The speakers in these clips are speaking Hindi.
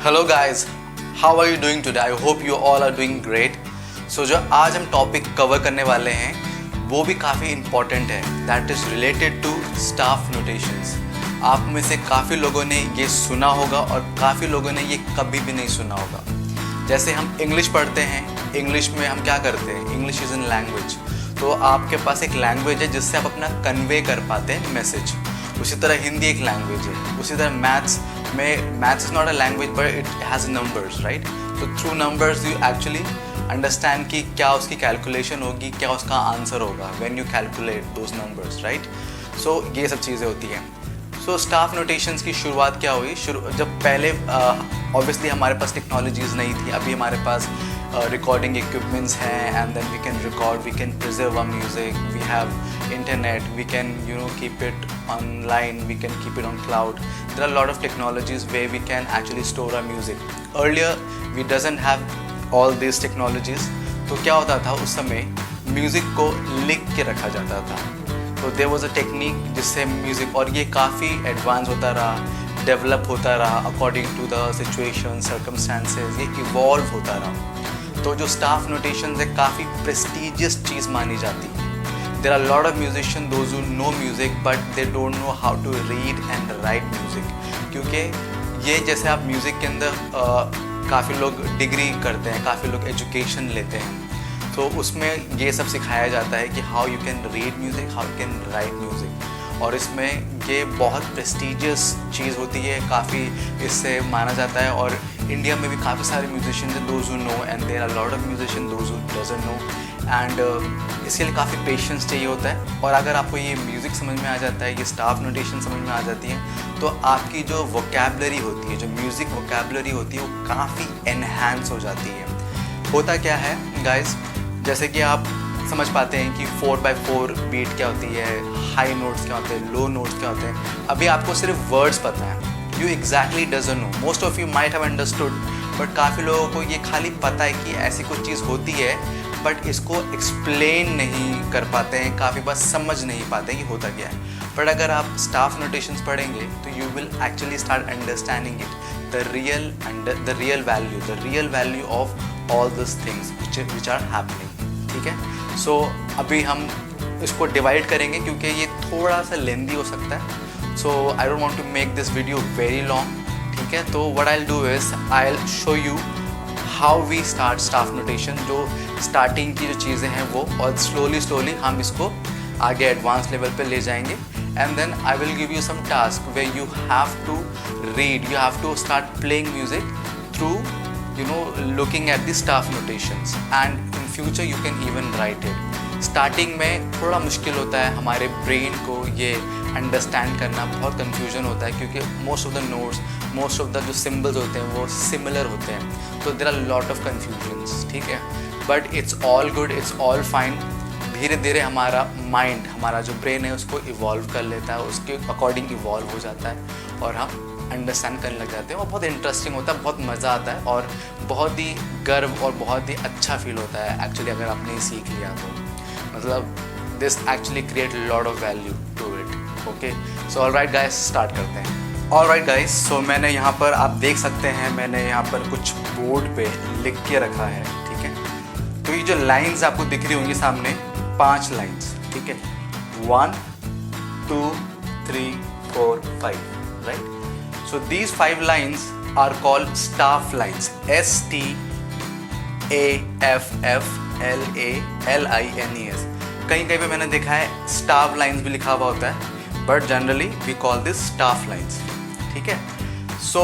Hello guys, how are you doing today? I hope you all are doing great. So जो आज हम टॉपिक कवर करने वाले हैं वो भी काफ़ी इम्पॉर्टेंट है, that is related to staff notations. आप में से काफ़ी लोगों ने ये सुना होगा और काफ़ी लोगों ने ये कभी भी नहीं सुना होगा। जैसे हम इंग्लिश पढ़ते हैं, इंग्लिश में हम क्या करते हैं, इंग्लिश इज़ इन लैंग्वेज, तो आपके पास एक लैंग्वेज है जिससे आप अपना कन्वे कर पाते हैं मैसेज। उसी तरह हिंदी एक लैंग्वेज है, उसी तरह maths is not a language but it has numbers, right? So through numbers you actually understand कि क्या उसकी कैलकुलेशन होगी, क्या उसका आंसर होगा when you calculate those numbers, right? So ये सब चीज़ें होती हैं। सो स्टाफ नोटेशंस की शुरुआत क्या हुई? जब पहले ऑब्वियसली हमारे पास टेक्नोलॉजीज़ नहीं थी। अभी हमारे पास recording equipments हैं, and then we can record, we can preserve our music, we have internet, we can keep it online, we can keep it on cloud. There are a lot of technologies where we can actually store our music. Earlier we doesn't have all these technologies. तो क्या होता था उस समय, म्यूज़िक को लिख के रखा जाता था। तो there was a technique जिससे म्यूज़िक, और ये काफ़ी एडवांस होता रहा, डेवलप होता रहा according to the situation, circumstances, ये इवॉल्व होता रहा। तो जो स्टाफ नोटेशंस है काफ़ी प्रेस्टिजियस चीज़ मानी जाती है। There are lot of musician those who know music but they don't know how to read and write music, क्योंकि ये जैसे आप म्यूज़िक के अंदर काफ़ी लोग डिग्री करते हैं, काफ़ी लोग एजुकेशन लेते हैं, तो उसमें ये सब सिखाया जाता है कि how you can read music, how you can write music, और इसमें ये बहुत प्रेस्टिजियस चीज़ होती है, काफ़ी इससे माना जाता है। और इंडिया में भी काफ़ी सारे म्यूजिशियन हैं those who know, and there are lot of musician those who doesn't know, and इसके लिए काफ़ी पेशेंस चाहिए होता है। और अगर आपको ये म्यूज़िक समझ में आ जाता है, ये स्टाफ नोटेशन समझ में आ जाती है, तो आपकी जो वोकैबलरी होती है, जो म्यूज़िक वोकैबलरी होती है, वो काफ़ी एनहांस हो जाती है। होता क्या है गाइज, जैसे कि आप समझ पाते हैं कि 4x4 बीट क्या होती है, हाई नोट्स क्या होते हैं, लो नोट्स क्या होते हैं। अभी आपको सिर्फ वर्ड्स पता है, you exactly doesn't know, most of you might have understood, but काफ़ी लोगों को ये खाली पता है कि ऐसी कुछ चीज़ होती है, बट इसको एक्सप्लेन नहीं कर पाते हैं, काफ़ी बार समझ नहीं पाते हैं कि होता क्या है। बट अगर आप स्टाफ नोटेशंस पढ़ेंगे तो you will actually start understanding it, the real value of all this things which are happening, ठीक है? सो अभी हम इसको डिवाइड करेंगे क्योंकि ये थोड़ा सा लेंदी हो सकता है। So I don't want to make this video very long, ठीक है? तो what I will do is I will show you how we start staff notation, जो स्टार्टिंग की जो चीज़ें हैं वो, और स्लोली हम इसको आगे एडवांस लेवल पे ले जाएंगे। And then I will give you some task way you have to read, you have to start playing music through looking at the staff notations, and in future you can even write it. Starting में थोड़ा मुश्किल होता है, हमारे ब्रेन को ये अंडरस्टैंड करना बहुत कन्फ्यूजन होता है, क्योंकि most of the notes, most of the जो सिम्बल्स होते हैं वो सिमिलर होते हैं, तो there are lot of confusions, ठीक है? But it's all good, it's all fine. धीरे धीरे हमारा माइंड, हमारा जो ब्रेन है उसको इवॉल्व कर लेता है, उसके अकॉर्डिंग इवॉल्व हो जाता है, और हम अंडरस्टैंड करने लग जाते हैं, और बहुत इंटरेस्टिंग होता है, बहुत मज़ा आता है, और बहुत ही गर्व और बहुत ही अच्छा फील होता है एक्चुअली अगर आपने ये सीख लिया तो। मतलब this actually create lot of value to it. Okay, so alright guys, start करते हैं। ऑलराइट गाइस, सो मैंने यहाँ पर, आप देख सकते हैं, मैंने यहाँ पर कुछ बोर्ड पे लिख के रखा है, ठीक है? तो ये जो लाइन्स आपको दिख रही होंगी सामने, 5 लाइन्स, ठीक है? 1 2 3 4 5, right? So these 5 lines are called staff lines, STAFFLALINES। कहीं पे मैंने देखा है स्टाफ लाइन्स भी लिखा हुआ होता है, but generally we call this staff lines, ठीक है? सो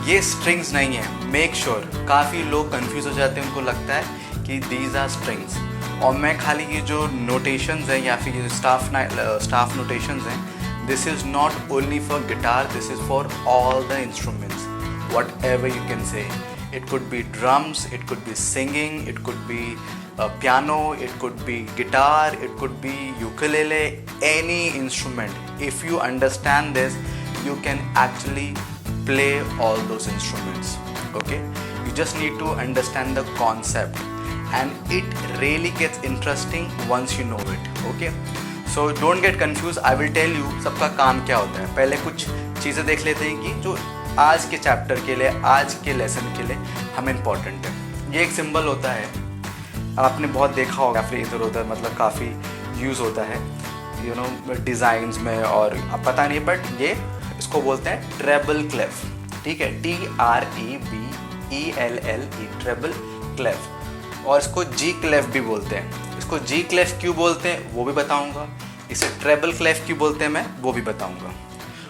ये स्ट्रिंग्स नहीं है, मेक श्योर। काफ़ी लोग कंफ्यूज हो जाते हैं, उनको लगता है कि दीज आर स्ट्रिंग्स, और मैं खाली ये जो नोटेशंस हैं या फिर ये स्टाफ नोटेशंस हैं, this is not only for guitar, this is for all the instruments, whatever you can say. It could be drums, it could be singing, it could be piano, it could be guitar, it could be ukulele, any instrument. If you understand this, you can actually play all those instruments, okay? You just need to understand the concept, and it really gets interesting once you know it, okay? So don't get confuse, I will tell you सबका काम क्या होता है। पहले कुछ चीज़ें देख लेते हैं कि जो आज के चैप्टर के लिए, आज के लेसन के लिए हमें इम्पॉर्टेंट है। ये एक सिंबल होता है, आपने बहुत देखा होगा, फिर इधर उधर मतलब काफ़ी यूज़ होता है यू नो डिज़ाइंस में, और अब पता नहीं, बट ये इसको बोलते हैं ट्रेबल क्लेफ, ठीक है, TREBELLE, ट्रेबल क्लेफ। और इसको जी क्लेफ भी बोलते हैं। इसको जी क्लेफ क्यों बोलते हैं वो भी बताऊंगा, इसे ट्रेबल क्लेफ क्यों बोलते हैं मैं वो भी बताऊंगा।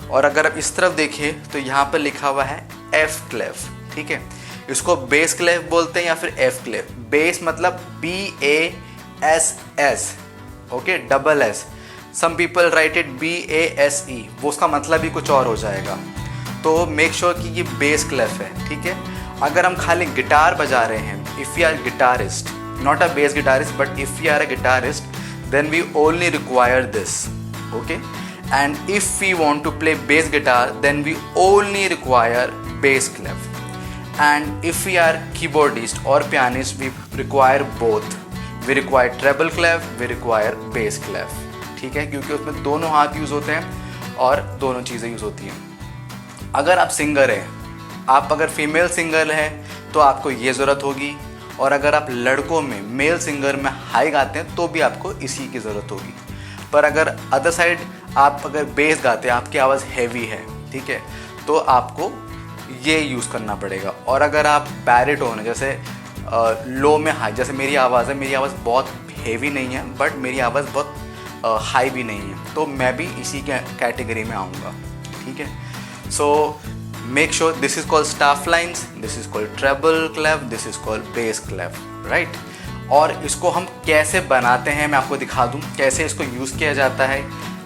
और अगर आप इस तरफ देखिए तो यहाँ पर लिखा हुआ है एफ क्लेफ, ठीक है, इसको बेस क्लेफ बोलते हैं या फिर एफ क्लेफ। बेस मतलब BASS, okay, double S, some people write it BASE, वो उसका मतलब भी कुछ और हो जाएगा। तो मेक श्योर कि ये बेस क्लेफ है, ठीक है। अगर हम खाली गिटार बजा रहे हैं, if you are guitarist, not a bass guitarist, but if you are a guitarist, then we only require this, okay. And if we want to play bass guitar, then we only require bass clef. And if we are keyboardist और pianist, we require both, we require treble clef, we require bass clef, ठीक है, क्योंकि उसमें दोनों हाथ यूज़ होते हैं और दोनों चीज़ें यूज़ होती हैं। अगर आप सिंगर हैं, आप अगर फीमेल सिंगर हैं तो आपको ये ज़रूरत होगी, और अगर आप लड़कों में मेल सिंगर में हाई गाते हैं तो भी आपको इसी की ज़रूरत होगी। पर अगर अदर साइड आप अगर बेस गाते हैं, आपकी आवाज़ हैवी है, ठीक है, तो आपको ये यूज़ करना पड़ेगा। और अगर आप बैरिटोन है, जैसे लो में हाई, जैसे मेरी आवाज़ है, मेरी आवाज़ बहुत हैवी नहीं है बट मेरी आवाज़ बहुत हाई भी नहीं है, तो मैं भी इसी कैटेगरी में आऊँगा, ठीक है। So make sure this is called staff lines, this is called treble clef, this is called bass clef, right? और इसको हम कैसे बनाते हैं मैं आपको दिखा दूं, कैसे इसको यूज़ किया जाता है,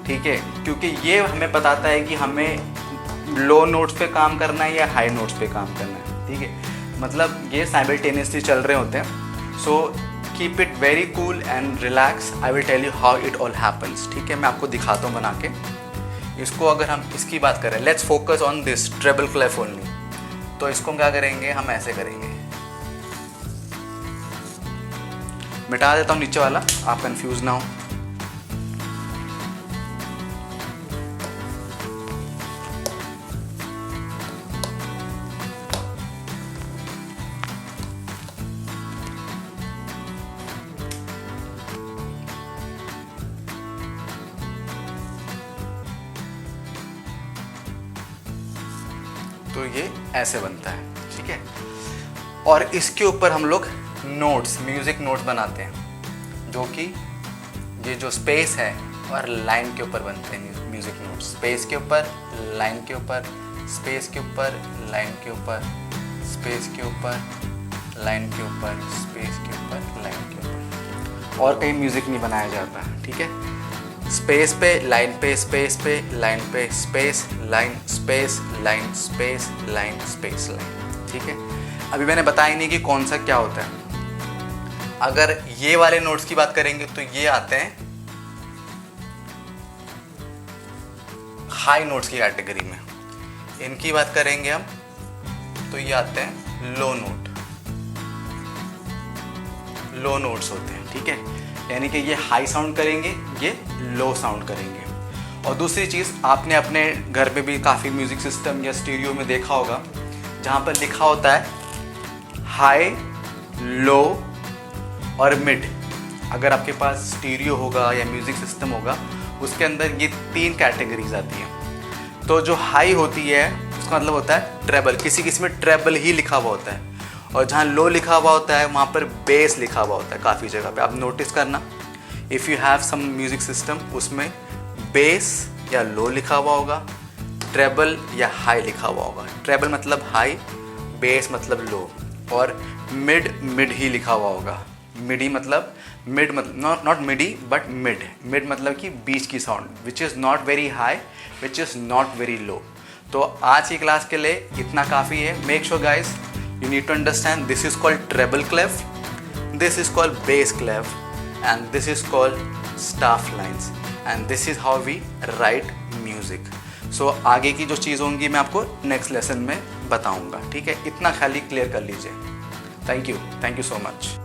ठीक है, क्योंकि ये हमें बताता है कि हमें लो नोट्स पे काम करना है या हाई नोट्स पे काम करना है, ठीक है, मतलब ये साइमल्टेनियसली चल रहे होते हैं। So keep it very cool and relax, I will tell you how it all happens, ठीक है, मैं आपको दिखाता हूँ बना के। इसको अगर हम इसकी बात करें, let's focus on this treble clef only, तो इसको क्या करेंगे, हम ऐसे करेंगे, मिटा देता हूँ नीचे वाला, आप कंफ्यूज ना हो। तो ये ऐसे बनता है, ठीक है। और इसके ऊपर हम लोग नोट्स, म्यूज़िक नोट्स बनाते हैं, जो कि ये जो स्पेस है और लाइन के ऊपर बनते हैं म्यूज़िक नोट्स। स्पेस के ऊपर, लाइन के ऊपर, स्पेस के ऊपर, लाइन के ऊपर, स्पेस के ऊपर, लाइन के ऊपर, स्पेस के ऊपर, लाइन के ऊपर। और कहीं म्यूज़िक नहीं बनाया जाता, ठीक है। स्पेस पे, लाइन पे, स्पेस पे, लाइन पे, space, line, space, line, space, line, space, line, ठीक है। अभी मैंने बताया नहीं कि कौन सा क्या होता है। अगर ये वाले नोट्स की बात करेंगे तो ये आते हैं हाई नोट्स की कैटेगरी में। इनकी बात करेंगे हम तो ये आते हैं लो नोट, लो नोट्स होते हैं, ठीक है, यानी कि ये हाई साउंड करेंगे, ये लो साउंड करेंगे। और दूसरी चीज़, आपने अपने घर पे भी काफ़ी म्यूज़िक सिस्टम या स्टीरियो में देखा होगा जहाँ पर लिखा होता है हाई, लो और मिड। अगर आपके पास स्टीरियो होगा या म्यूज़िक सिस्टम होगा, उसके अंदर ये 3 कैटेगरीज आती हैं। तो जो हाई होती है उसका मतलब होता है ट्रेबल, किसी किसी में ट्रेबल ही लिखा हुआ होता है, और जहाँ लो लिखा हुआ होता है वहाँ पर बेस लिखा हुआ होता है। काफ़ी जगह पे आप नोटिस करना, if you have some music system, उसमें बेस या लो लिखा हुआ होगा, ट्रेबल या हाई लिखा हुआ होगा। ट्रेबल मतलब हाई, बेस मतलब लो, और मिड ही लिखा हुआ होगा। मिडी मतलब मिड, मतलब not MIDI but mid. Mid मतलब कि बीच की sound, which is not very high, which is not very low. तो आज की क्लास के लिए इतना काफ़ी है। Make sure guys you need to understand this is called treble clef, this is called bass clef, and this is called staff lines, and this is how we write music. So आगे की जो चीज़ होंगी मैं आपको नेक्स्ट लेसन में बताऊंगा, ठीक है। इतना खाली क्लियर कर लीजिए। Thank you so much.